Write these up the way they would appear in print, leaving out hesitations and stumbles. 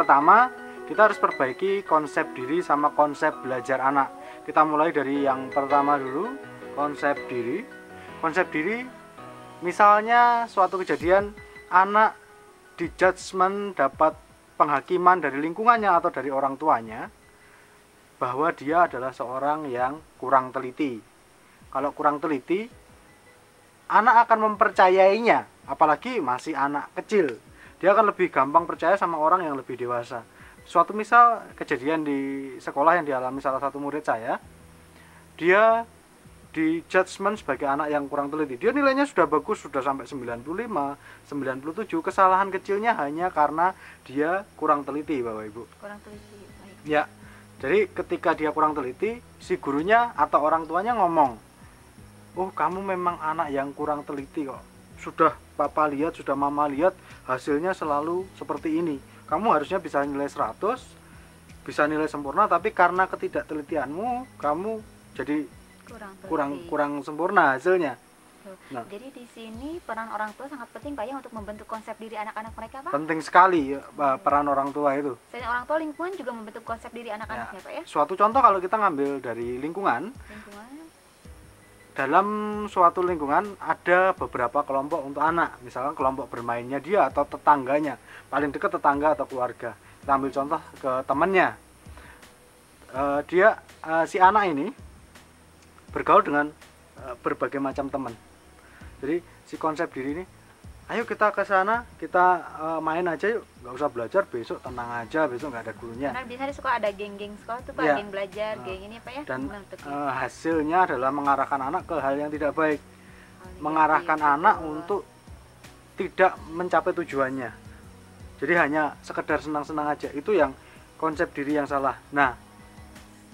pertama, kita harus perbaiki konsep diri sama konsep belajar anak. Kita mulai dari yang pertama dulu, konsep diri. Konsep diri, misalnya suatu kejadian anak dijudgement, dapat penghakiman dari lingkungannya atau dari orang tuanya bahwa dia adalah seorang yang kurang teliti. Kalau kurang teliti, anak akan mempercayainya, apalagi masih anak kecil. Dia akan lebih gampang percaya sama orang yang lebih dewasa. Suatu misal kejadian di sekolah yang dialami salah satu murid saya, dia di judgement sebagai anak yang kurang teliti. Dia nilainya sudah bagus, sudah sampai 95, 97. Kesalahan kecilnya hanya karena dia kurang teliti, Bapak Ibu. Kurang teliti. Baik. Ya. Jadi ketika dia kurang teliti, si gurunya atau orang tuanya ngomong, "Oh, kamu memang anak yang kurang teliti kok. Sudah papa lihat, sudah mama lihat, hasilnya selalu seperti ini. Kamu harusnya bisa nilai 100, bisa nilai sempurna, tapi karena ketidaktelitianmu, kamu jadi kurang sempurna hasilnya." Nah, jadi di sini peran orang tua sangat penting Pak ya untuk membentuk konsep diri anak-anak mereka Pak. penting sekali peran orang tua itu. Selain orang tua, lingkungan juga membentuk konsep diri anak-anaknya Pak ya. Suatu contoh kalau kita ngambil dari lingkungan, dalam suatu lingkungan ada beberapa kelompok untuk anak. Misalkan kelompok bermainnya dia atau tetangganya, paling dekat tetangga atau keluarga. Kita ambil contoh ke temannya. Si anak ini bergaul dengan berbagai macam teman. Jadi si konsep diri ini, ayo kita ke sana, kita main aja yuk, nggak usah belajar, besok tenang aja, besok nggak ada gurunya. Karena biasanya suka ada geng-geng sekolah tuh Pak, Ya. geng belajar, geng ini Pak ya. Dan hasilnya adalah mengarahkan anak ke hal yang tidak baik, mengarahkan anak untuk tidak mencapai tujuannya. Jadi hanya sekedar senang-senang aja, itu yang konsep diri yang salah. Nah,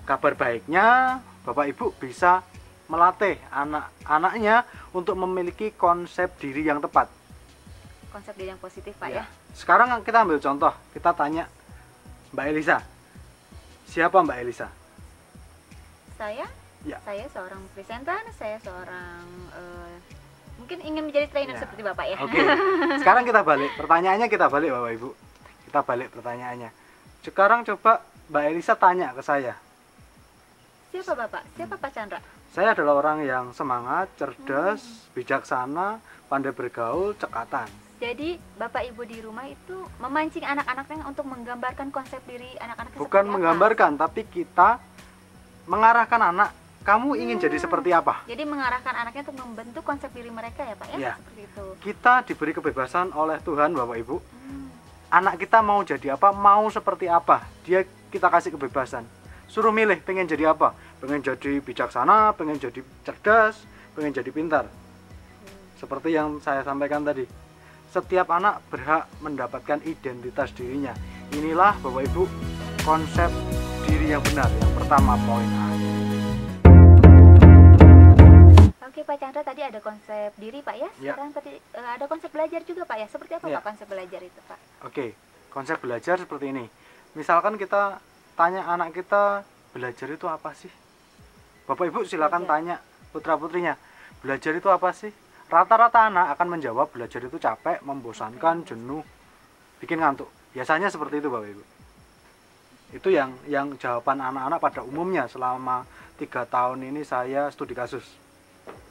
kabar baiknya Bapak Ibu bisa melatih anak-anaknya untuk memiliki konsep diri yang tepat. Konsep diri yang positif Pak ya. Sekarang kita ambil contoh, kita tanya Mbak Elisa. Siapa Mbak Elisa? Saya? Ya. Saya seorang presenter, saya seorang mungkin ingin menjadi trainer seperti Bapak ya. Oke. Sekarang kita balik, pertanyaannya kita balik Bapak Ibu. Kita balik pertanyaannya. Sekarang coba Mbak Elisa tanya ke saya. Siapa Bapak? Siapa Pak Chandra? Saya adalah orang yang semangat, cerdas, bijaksana, pandai bergaul, cekatan. Jadi Bapak Ibu di rumah itu memancing anak-anaknya untuk menggambarkan konsep diri anak-anaknya. Bukan menggambarkan, tapi kita mengarahkan anak. Kamu ingin jadi seperti apa? Jadi mengarahkan anaknya untuk membentuk konsep diri mereka ya Pak ya? Ya. Seperti itu. Kita diberi kebebasan oleh Tuhan Bapak Ibu. Anak kita mau jadi apa, mau seperti apa, kita kasih kebebasan. Suruh milih, pengen jadi apa? Pengen jadi bijaksana, pengen jadi cerdas, pengen jadi pintar. Seperti yang saya sampaikan tadi, setiap anak berhak mendapatkan identitas dirinya. Inilah Bapak Ibu konsep diri yang benar. Yang pertama, poin A. Oke Pak Chandra, tadi ada konsep diri Pak ya. Sekarang tadi ada konsep belajar juga Pak ya. Seperti apa Pak konsep belajar itu Pak? Oke, konsep belajar seperti ini. Misalkan kita tanya anak kita, belajar itu apa sih? Bapak Ibu silakan tanya putra-putrinya, belajar itu apa sih? Rata-rata anak akan menjawab belajar itu capek, membosankan, jenuh, bikin ngantuk. Biasanya seperti itu Bapak Ibu. Itu yang jawaban anak-anak pada umumnya selama 3 tahun ini saya studi kasus.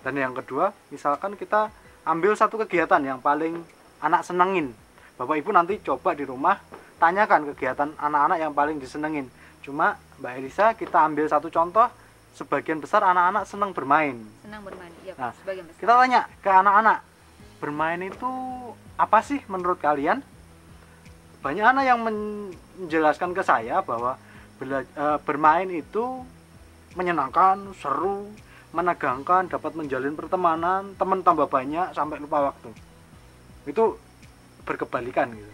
Dan yang kedua, misalkan kita ambil satu kegiatan yang paling anak senengin. Bapak Ibu nanti coba di rumah, tanyakan kegiatan anak-anak yang paling disenengin. Cuma Mbak Elisa, kita ambil satu contoh, sebagian besar anak-anak senang bermain. Senang bermain, ya, nah, sebagian besar. Kita tanya ke anak-anak, bermain itu apa sih menurut kalian? Banyak anak yang menjelaskan ke saya bahwa bermain itu menyenangkan, seru, menegangkan, dapat menjalin pertemanan, teman tambah banyak sampai lupa waktu. Itu berkebalikan gitu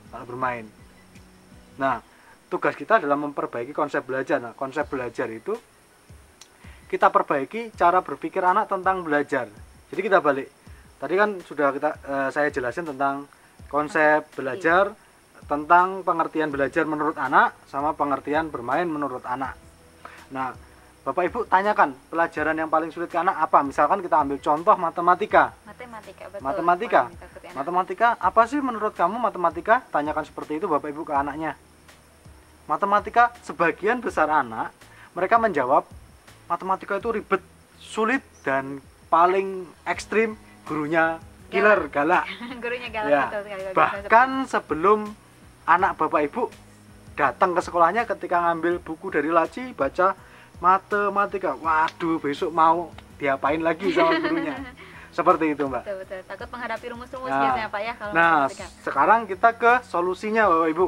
kalau bermain. Nah, tugas kita adalah memperbaiki konsep belajar. Nah, konsep belajar itu kita perbaiki cara berpikir anak tentang belajar. Jadi kita balik. Tadi kan sudah saya jelasin tentang konsep belajar, tentang pengertian belajar menurut anak sama pengertian bermain menurut anak. Nah, Bapak Ibu tanyakan pelajaran yang paling sulit ke anak apa? Misalkan kita ambil contoh matematika. Betul. Matematika, apa sih menurut kamu matematika? Tanyakan seperti itu Bapak Ibu ke anaknya. matematika sebagian besar anak mereka menjawab matematika itu ribet, sulit, dan paling ekstrim gurunya killer, galak. Gurunya galak, Ya, betul sekali. bahkan sebelum anak bapak ibu datang ke sekolahnya, ketika ngambil buku dari laci baca matematika, waduh besok mau diapain lagi sama gurunya. Seperti itu, Mbak. Betul, betul. Takut menghadapi rumus-rumus Nah, biasanya Pak ya kalau Nah, matematika. sekarang kita ke solusinya, Bapak Ibu.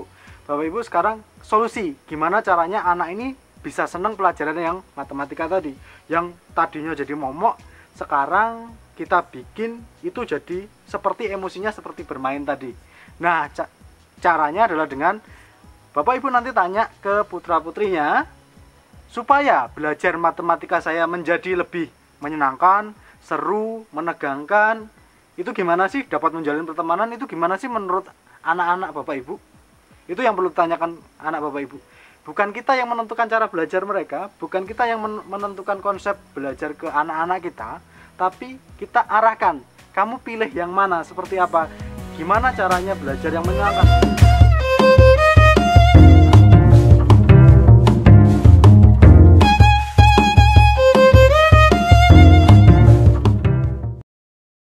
Bapak Ibu, sekarang solusi gimana caranya anak ini bisa senang pelajaran yang matematika tadi, yang tadinya jadi momok, sekarang kita bikin itu jadi seperti emosinya seperti bermain tadi. Nah, caranya adalah dengan Bapak Ibu nanti tanya ke putra-putrinya, supaya belajar matematika saya menjadi lebih menyenangkan, seru, menegangkan, itu gimana sih dapat menjalin pertemanan, itu gimana sih menurut anak-anak Bapak Ibu? Itu yang perlu ditanyakan anak Bapak Ibu. Bukan kita yang menentukan cara belajar mereka, bukan kita yang menentukan konsep belajar ke anak-anak kita, tapi kita arahkan, kamu pilih yang mana, seperti apa, gimana caranya belajar yang menyenangkan.